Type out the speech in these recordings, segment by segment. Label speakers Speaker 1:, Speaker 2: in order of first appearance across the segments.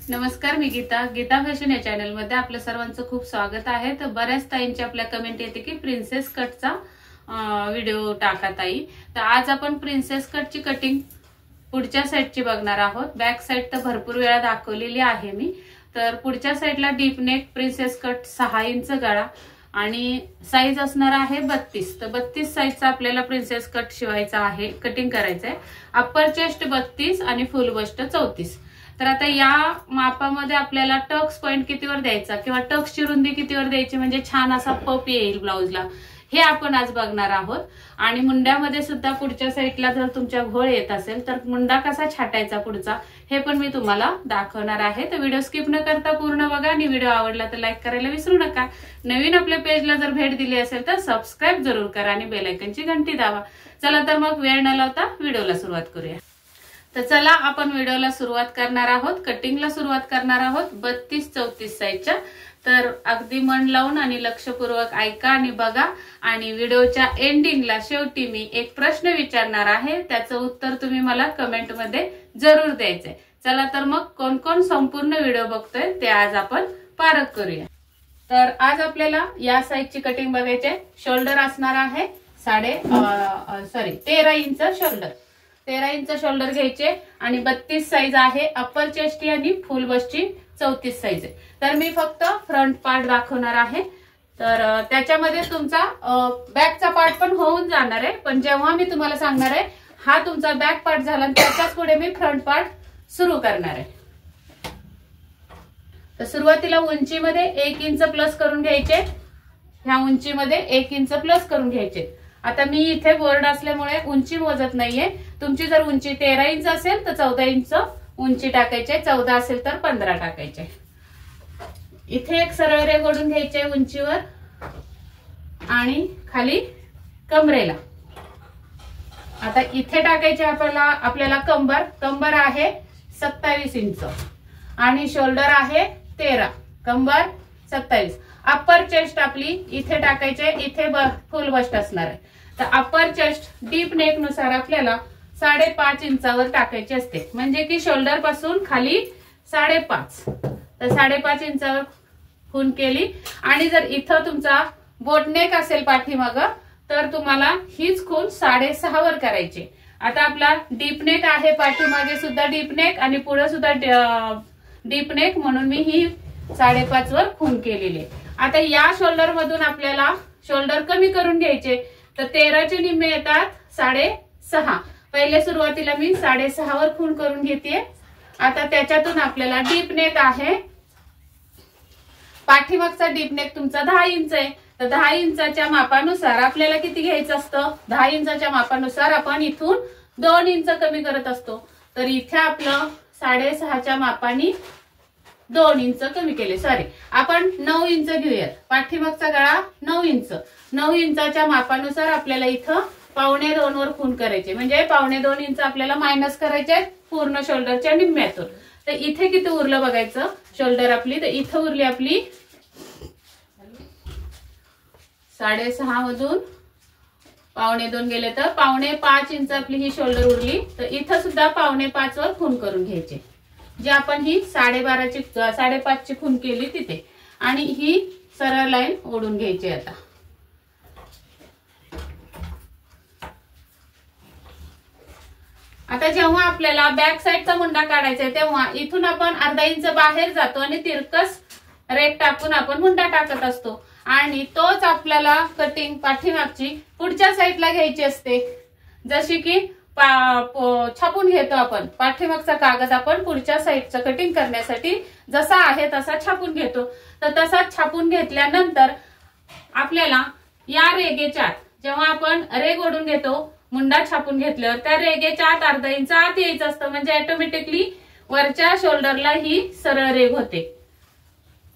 Speaker 1: नमस्कार, मी गीता फॅशन या चॅनल मध्ये आपल्या सर्वांचं खूप स्वागत आहे। तर बऱ्याच ताईंची आपल्या कमेंट येते की प्रिन्सेस कटचा व्हिडिओ टाका ताई। तर आज आपण प्रिन्सेस कटची कटिंग पुढच्या साइडची बघणार आहोत। बॅक साइड तर भरपूर वेळा दाखवलेली आहे मी। तर पुढच्या साइडला deep neck princess cut 6 inch गळा आणि साईज असणार आहे 32। तर 32 साईजचा आपल्याला प्रिन्सेस कट शिवायचा आहे, कटिंग करायचं आहे। अप्पर चेस्ट 32 आणि फुल बस्ट 34। तर आता या मापामध्ये आपल्याला टक्स पॉइंट कितीवर द्यायचा किंवा टक्सची रुंदी कितीवर द्यायची म्हणजे छान असा पप येईल ब्लाउजला, हे आपण आज बघणार आहोत। आणि मुंड्यामध्ये सुद्धा पुढच्या साईडला जर तुमच्या घोळ येत असेल तर मुंडा कसा छाटायचा पुढचा हे पण मी तुम्हाला दाखवणार आहे। तर व्हिडिओ स्किप न करता पूर्ण बघा आणि व्हिडिओ आवडला तर लाईक करायला विसरू नका। नवीन आपल्या पेजला जर भेट दिली असेल तर सबस्क्राइब जरूर करा आणि बेल आयकॉनची घंटी दाबा। चला तर मग वेळ न लावता व्हिडिओला सुरुवात करूया। तर चला आपण व्हिडिओला सुरुवात करणार आहोत, कटिंगला सुरुवात करणार आहोत 32-34 साईजच्या। तर अगदी मन लावून आणि लक्षपूर्वक ऐका आणि बघा। आणि व्हिडिओच्या एंडिंगला शेवटी मी एक प्रश्न विचारणार आहे, त्याचं उत्तर तुम्ही मला कमेंट मध्ये जरूर द्यायचंय। चला तर मग कोण कोण संपूर्ण व्हिडिओ बघतोय ते आज आपण पारख करूया। तर आज आपल्याला या साईजची कटिंग बघायची। शोल्डर असणार आहे 13 इंच शोल्डर, 13 इंच शोल्डर घ्यायचे आणि 32 साईज आहे। अप्पर चेस्टची आणि फुल बस्टची 34 साईज आहे। तर मी फक्त फ्रंट पार्ट दाखवणार आहे। तर त्याच्यामध्ये तुमचा बॅकचा पार्ट पण होऊन जाणार आहे, पण जेव्हा मी तुम्हाला सांगणार आहे हा तुमचा बॅक पार्ट झाला त्याच्याच पुढे मी फ्रंट पार्ट सुरू करणार आहे। तर सुरुवातीला उंचीमध्ये 1 इंच प्लस करून घ्यायचे, ह्या उंचीमध्ये 1 इंच प्लस करून घ्यायचे। आता मी इथे बोर्ड असल्यामुळे उंची मोजत नाहीये। तुमची जर उंची 13 इंच असेल तर 14 इंच उंची टाकायचे, 14 असेल तर 15 टाकायचे। इथे एक सरळ रेघ ओढून घ्यायचे उंचीवर आणि खाली कमरेला। आता इथे टाकायचे आपल्याला कंबर आहे 27 इंच आणि शोल्डर आहे 13, कंबर 27। अप्पर चेस्ट आपली इथे टाकायचे, इथे फुल बस्ट असणार आहे। तर अप्पर चेस्ट डीप नेक नुसार आपल्याला 5.5 इंचावर टाकायचे असते, म्हणजे की शोल्डर पासून खाली 5.5। तर 5.5 इंचावर खून केली। आणि जर इथं तुमचा बोटनेक असेल पाठीमाग तर तुम्हाला हीच खून 6.5 वर करायची। आता आपला डीप नेक आहे, पाठीमागे सुद्धा डीप नेक आणि पुढे सुद्धा डीप नेक, म्हणून मी ही 5.5 वर खून केलेली। आता या शोल्डर मधून आपल्याला शोल्डर कमी करून घ्यायचे। तर 13 चे निम्मे येतात 6.5। पहिले सुरुवातीला मी 6.5 वर खून करून घेते। आता त्याच्यातून आपल्याला डीप नेक आहे, पाठीमागचा डीप नेक तुमचा 10 इंच आहे। तर 10 इंचाच्या मापानुसार आपल्याला किती घ्यायचं असतं, 10 इंचाच्या मापानुसार आपण इथून 2 इंच कमी करत असतो। तर इथे आपलं 6.5च्या मापाने 2 इंच कमी केले। सॉरी, आपण 9 इंच घेऊयात। पाठीमागचा गळा 9 इंच, 9 इंचाच्या मापानुसार आपल्याला इथं 1.25 वर खून करायचे, म्हणजे 1.25 इंच आपल्याला मायनस करायचे पूर्ण शोल्डरच्या निम्म्यातून। तर इथे किती उरलं बघायचं शोल्डर आपली। तर इथं उरली आपली 6.5 मधून 1.25 गेले तर 5.25 इंच आपली ही शोल्डर उरली। तर इथं सुद्धा 5.25 वर खून करून घ्यायचे, जे आपण ही 5.5 ची खून केली तिथे। आणि ही सरळ लाईन ओढून घ्यायची। आता जेव्हा आपल्याला बॅक साईडचा मुंडा काढायचा आहे तेव्हा इथून आपण अर्धा इंच बाहेर जातो आणि तिरकस रेघ टाकून आपण मुंडा टाकत असतो। आणि तोच आपल्याला कटिंग पाठीमागची पुढच्या साईडला घ्यायची असते। जशी की छापून घेतो आपण पाठीमागचा कागद, आपण पुढच्या साईडचं कटिंग करण्यासाठी जसा आहे तसा छापून घेतो। तर तसा छापून घेतल्यानंतर आपल्याला या रेघेच्या आत, जेव्हा आपण रेघ ओढून घेतो मुंडा छापून घेतल्यावर त्या रेघेच्या आत अर्धा इंच आत यायचं असतं, म्हणजे ऑटोमॅटिकली वरच्या शोल्डरला ही सरळ रेघ होते।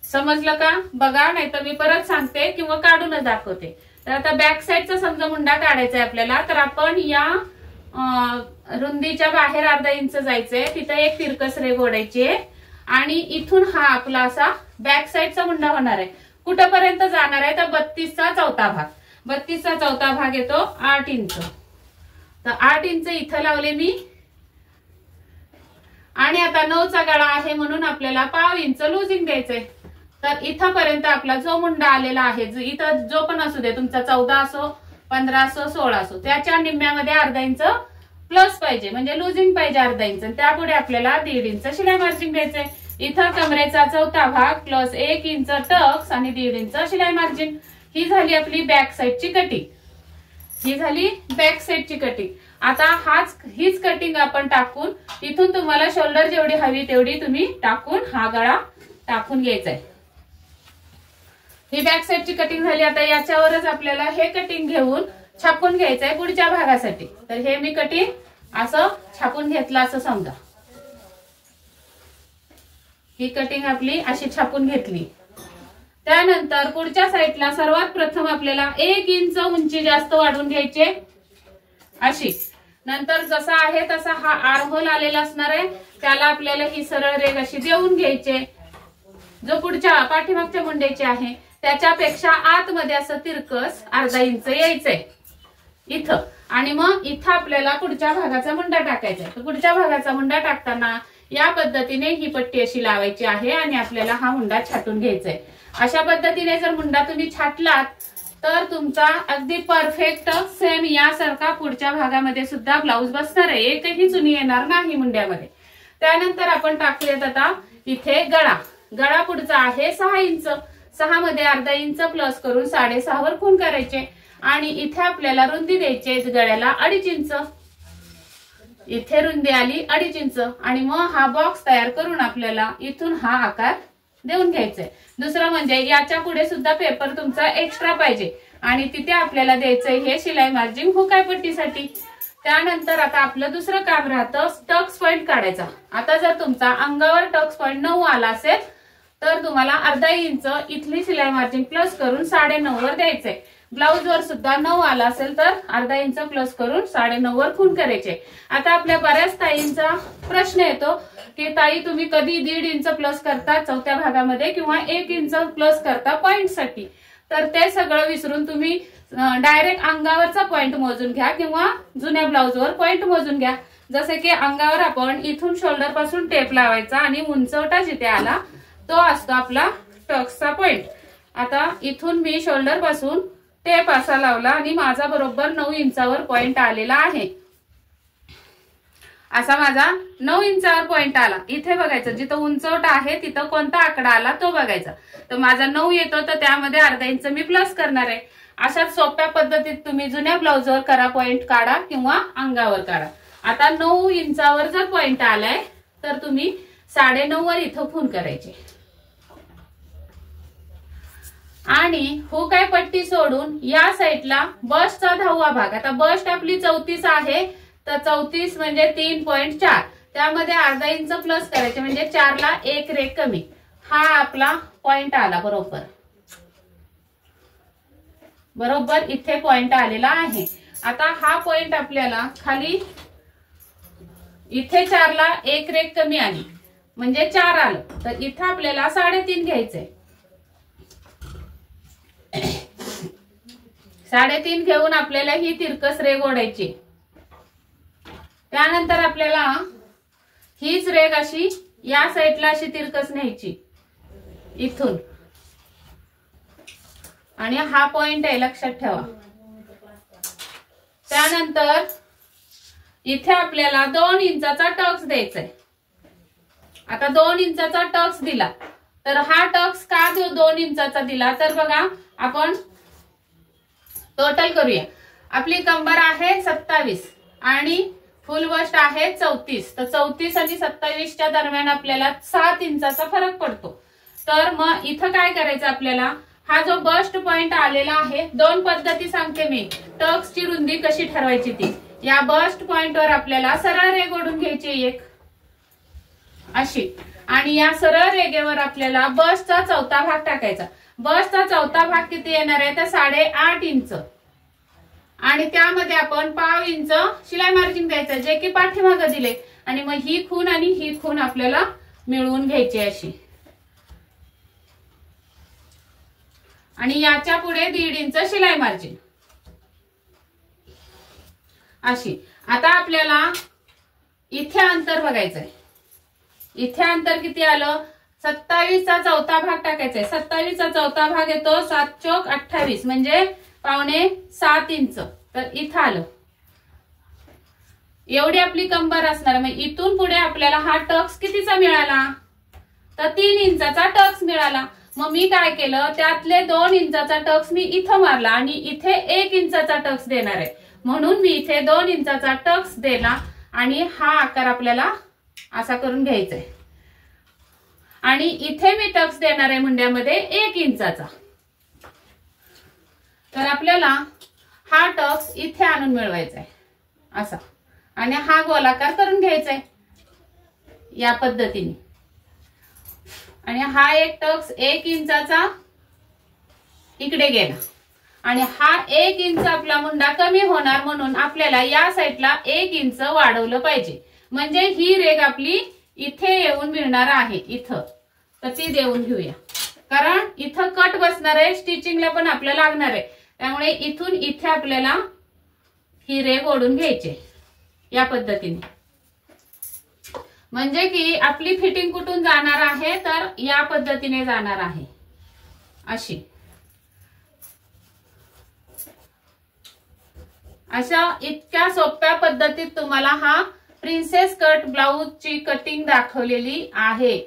Speaker 1: समजलं का? बघा, नाही तर मी परत सांगते किंवा काढूनच दाखवते। तर आता बॅक साईडचा समजा मुंडा काढायचा आहे आपल्याला, तर आपण या रुंदीच्या बाहेर अर्धा इंच जायचंय, तिथं एक तिरकस रेघ ओढायची आणि इथून हा आपला असा बॅक साईडचा मुंडा होणार आहे। कुठपर्यंत जाणार आहे तर 32चा चौथा भाग, 32चा चौथा भाग येतो 8 इंच। तर 8 इंच इथं लावले मी आणि आता 9चा गळा आहे म्हणून आपल्याला पाव इंच लूजिंग द्यायचंय। तर इथपर्यंत आपला जो मुंडा आलेला आहे, इथं जो पण असू दे तुमचा 14 असो 15 असो 16 असो, त्याच्या निम्म्यामध्ये अर्धा इंच प्लस पाहिजे, म्हणजे लूजिंग पाहिजे अर्धा इंच। त्यापुढे आपल्याला 1.5 इंच शिलाई मार्जिन द्यायचंय। इथं कमरेचा चौथा भाग प्लस 1 इंच टक्स आणि 1.5 इंच शिलाई मार्जिन। ही झाली आपली बॅक साईडची कटिंग, ही झाली बॅक साईडची कटिंग। आता हीच कटिंग आपण टाकून इथून तुम्हाला शोल्डर जेवढी हवी तेवढी तुम्ही टाकून हा गळा टाकून घ्यायचा आहे। ही बॅक साईडची कटिंग झाली। आता याच्यावरच आपल्याला हे कटिंग घेऊन छापून घ्यायचंय पुढच्या भागासाठी। तर हे मी कटिंग असं छापून घेतलं असं समजा, ही कटिंग आपली अशी छापून घेतली। त्यानंतर पुढच्या साईडला सर्वात प्रथम आपल्याला 1 इंच उंची जास्त वाढवून घ्यायचे अशी। नंतर जसा आहे तसा हा आर्महोल आलेला असणार आहे, त्याला आपल्याला ही सरळ रेघ अशी देऊन घ्यायचे। जो पुढच्या पाठीमागच्या मुंड्याचे आहे त्याच्यापेक्षा आतमध्ये असं तिरकस अर्धा इंच यायचंय इथं। आणि मग इथं आपल्याला पुढच्या भागाचा मुंडा टाकायचा आहे। तर पुढच्या भागाचा मुंडा टाकताना या पद्धतीने ही पट्टी अशी लावायची आहे आणि आपल्याला हा मुंडा छाटून घ्यायचा आहे। अशा पद्धतीने जर मुंडा तुम्ही छाटलात तर तुमचा अगदी परफेक्ट सेम यासारखा पुढच्या भागामध्ये सुद्धा ब्लाउज बसणार आहे, एकही चुनी येणार नाही मुंड्यामध्ये। त्यानंतर आपण टाकूयात आता इथे गळा। गळा पुढचा आहे 6 इंच, 6 मध्ये अर्धा इंच प्लस करून 6.5 वर खूण करायचे आणि इथे आपल्याला रुंदी द्यायची गळ्याला 2.5 इंच। इथे रुंदी आली 2.5 इंच आणि मग हा बॉक्स तयार करून आपल्याला इथून हा आकार देऊन घ्यायचा आहे। दुसरं म्हणजे याच्या पुढे सुद्धा पेपर तुमचा एक्स्ट्रा पाहिजे आणि तिथे आपल्याला द्यायचंय हे शिलाई मार्जिन हुकाय पट्टीसाठी। त्यानंतर आता आपलं दुसरं काम राहतं टक्स पॉइंट काढायचा। आता जर तुमचा अंगावर टक्स पॉइंट 9 आला असेल तर तुम्हाला अर्धा इंच इथली शिलाई मार्जिन प्लस करून 9.5 वर द्यायचंय। ब्लाउज वर सुद्धा 9 आला असेल तर अर्धा इंच प्लस करून 9.5 वर खूण करायचे। आता आपल्या बऱ्याच ताईंचा प्रश्न येतो की ताई तुम्ही कधी 1.5 इंच प्लस करता चौथ्या भागामध्ये किंवा 1 इंच प्लस करता पॉइंट साठी। तर ते सगळं विसरून तुम्ही डायरेक्ट अंगावरचा पॉइंट मोजून घ्या किंवा जुन्या ब्लाउजवर पॉइंट मोजून घ्या। जसे की अंगावर आपण इथून शोल्डर पासून टेप लावायचा आणि उंचवटा जिथे आला तो असतो आपला टक्सचा पॉइंट। आता इथून मी शोल्डर पासून टेप असा लावला आणि माझा बरोबर 9 इंचावर पॉइंट आलेला आहे। असा माझा 9 इंचावर पॉइंट आला। इथे बघायचं जिथं उंचवटा आहे तिथं कोणता आकडा आला तो बघायचा। तर माझा 9 येतो तर त्यामध्ये अर्धा इंच मी प्लस करणार आहे। अशाच सोप्या पद्धतीत तुम्ही जुन्या ब्लाउजवर करा पॉइंट काढा किंवा अंगावर काढा। आता 9 इंचावर जर पॉइंट आलाय तर तुम्ही 9.5 वर इथं खूण करायचे आणि हुकाय पट्टी सोडून या साईडला बस्टचा 10वा भाग। आता बस्ट आपली 34 आहे तर 34 म्हणजे 3.4, त्यामध्ये अर्धा इंच प्लस करायचे म्हणजे 4 ला 1 रेघ कमी। हा आपला पॉइंट आला बरोबर, बरोबर इथे पॉइंट आलेला आहे। आता हा पॉइंट आपल्याला खाली इथे 4 ला 1 रेघ कमी आली म्हणजे 4 आलं, तर इथं आपल्याला 3.5 घ्यायचंय। 3.5 घेऊन आपल्याला ही तिरकस रेघ ओढायची। त्यानंतर आपल्याला हीच रेघ अशी या साईडला अशी तिरकस न्यायची इथून आणि हा पॉइंट आहे लक्षात ठेवा। त्यानंतर इथे आपल्याला 2 इंचाचा टक्स द्यायचा आहे। आता 2 इंचाचा टक्स दिला तर हा टक्स का 2 इंचाचा दिला तर बघा आपण टोटल करूया। आपली कंबर आहे 27 आणि फुल बस्ट आहे 34, तर 34 आणि 27च्या दरम्यान आपल्याला 7 इंचाचा फरक पडतो। तर मग इथं काय करायचं आपल्याला, हा जो बस्ट पॉइंट आलेला आहे, 2 पद्धती सांगते मी टक्सची रुंदी कशी ठरवायची ती। या बस्ट पॉइंटवर आपल्याला सरळ रेघ ओढून घ्यायची एक अशी आणि या सरळ रेघेवर आपल्याला बस्टचा चौथा भाग टाकायचा। बस्टचा चौथा भाग किती येणार आहे तर 8.5 इंच आणि त्यामध्ये आपण पाव इंच शिलाई मार्जिन द्यायचं जे की पाठीमागे दिले आणि मग ही खूण आणि ही खूण आपल्याला मिळवून घ्यायची अशी आणि याच्या पुढे 1.5 इंच शिलाई मार्जिन अशी। आता आपल्याला इथे अंतर बघायचंय, इथे अंतर किती आलं? 27चा चौथा भाग टाकायचा आहे. 27चा चौथा भाग येतो 7 चौक 28 म्हणजे 6.25 इंच. तर इथं आलं. एवढी आपली कंबर असणार. मग इथून पुढे आपल्याला हा टक्स कितीचा मिळाला? तर 3 इंचाचा टक्स मिळाला. मग मी काय केलं, त्यातले 2 इंचाचा टक्स मी इथं मारला आणि इथे 1 इंचाचा टक्स देणार आहे. म्हणून मी इथे 2 इंचाचा टक्स दिला आणि हा आकार आपल्याला असा करून घ्यायचा आहे. आणि इथे मी टक्स देणार आहे मुंड्यामध्ये 1 इंचाचा. तर आपल्याला हा टक्स इथे आणून मिळवायचा आहे असा. आणि हा गोलाकार करून घ्यायचा आहे या पद्धतीने. आणि हा एक टक्स 1 इंचाचा इकडे गेला आणि हा 1 इंच आपला मुंडा कमी होणार म्हणून आपल्याला या साईडला 1 इंच वाढवलं पाहिजे. म्हणजे ही रेघ आपली इथे येऊन मिळणार आहे इथं. तर ती देऊन घेऊया, कारण इथं कट बसणार आहे, स्टिचिंगला पण आपल्याला लागणार आहे. त्यामुळे इथून इथे आपल्याला ही रेघ ओढून घ्यायची या पद्धतीने. म्हणजे की आपली फिटिंग कुठून जाणार आहे, तर या पद्धतीने जाणार आहे अशी. अशा इतक्या सोप्या पद्धतीत तुम्हाला हा प्रिन्सेस कट ब्लाउजची कटिंग दाखवलेली आहे.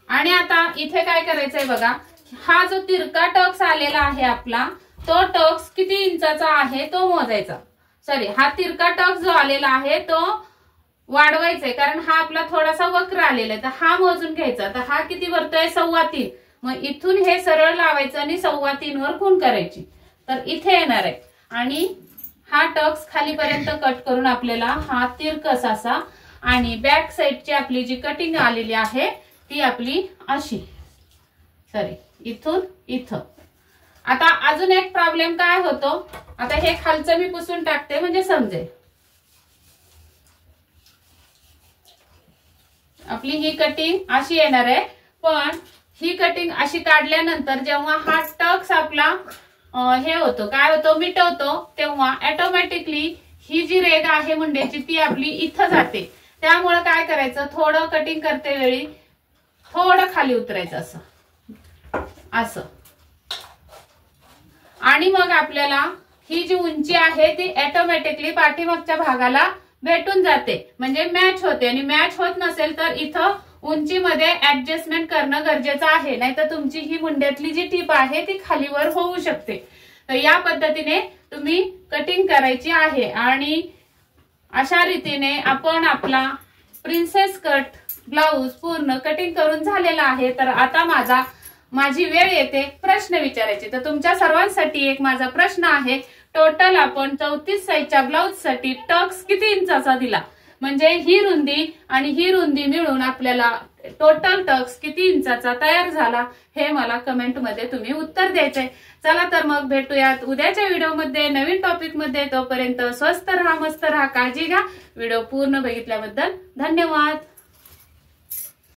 Speaker 1: आणि आता इथे काय करायचंय बघा, हा जो तिरका टक्स आलेला आहे आपला, तो टक्स किती इंचाचा आहे तो मोजायचा. सॉरी, हा तिरका टक्स जो आलेला आहे तो वाढवायचा आहे, कारण हा आपला थोडासा वक्र आलेला आहे. तर हा मोजून घ्यायचा. तर हा किती भरतोय? 3.25. मग इथून हे सरळ लावायचं आणि 3.25 वर खूण करायची. तर इथे येणार आहे. आणि हा टक्स खालीपर्यंत कट करून आपल्याला हा तिरकस असा आणि बॅक साईडची आपली जी कटिंग आलेली आहे ती आपली अशी. सॉरी, इथून इथं. आता अजून एक प्रॉब्लेम काय होतो, आता हे खालचं मी पुसून टाकते म्हणजे समजेल. आपली ही कटिंग अशी येणार आहे. पण ही कटिंग अशी काढल्यानंतर जेव्हा हा टक्स आपला हे होतो, काय होतो, मिटवतो, तेव्हा ऑटोमॅटिकली ही जी रेघ आहे मुंड्याची ती आपली इथं जाते. त्यामुळे काय करायचं, थोडं कटिंग करते वेळी थोडं खाली उतरायचं असं असं. आणि मग आपल्याला ही जी उंची आहे ती ऑटोमॅटिकली पाठीमागच्या भागाला भेटून जाते, म्हणजे मॅच होते. आणि मॅच होत नसेल तर इथं उंचीमध्ये ऍडजस्टमेंट करणं गरजेचं आहे, नाहीतर तुमची ही मुंड्यातली जी टीप आहे ती खालीवर होऊ शकते. तर या पद्धतीने तुम्ही कटिंग करायची आहे. आणि अशा रीतीने आपण आपला प्रिन्सेस कट ब्लाउज पूर्ण कटिंग करून झालेला आहे. तर आता माझी वेळ येते प्रश्न विचारायचे. तर तुमच्या सर्वांसाठी एक माझा प्रश्न आहे, टोटल आपण 34 साईजच्या ब्लाउज साठी टक्स किती इंचाचा दिला, म्हणजे ही रुंदी आणि ही रुंदी मिळून आपल्याला टोटल टक्स किती इंचाचा तयार झाला हे मला कमेंट मध्ये तुम्ही उत्तर द्यायचंय. चला तर मग भेटूयात उद्याच्या व्हिडिओमध्ये नवीन टॉपिक मध्ये. तोपर्यंत स्वस्त राहा, मस्त राहा, काळजी घ्या. व्हिडिओ पूर्ण बघितल्याबद्दल धन्यवाद.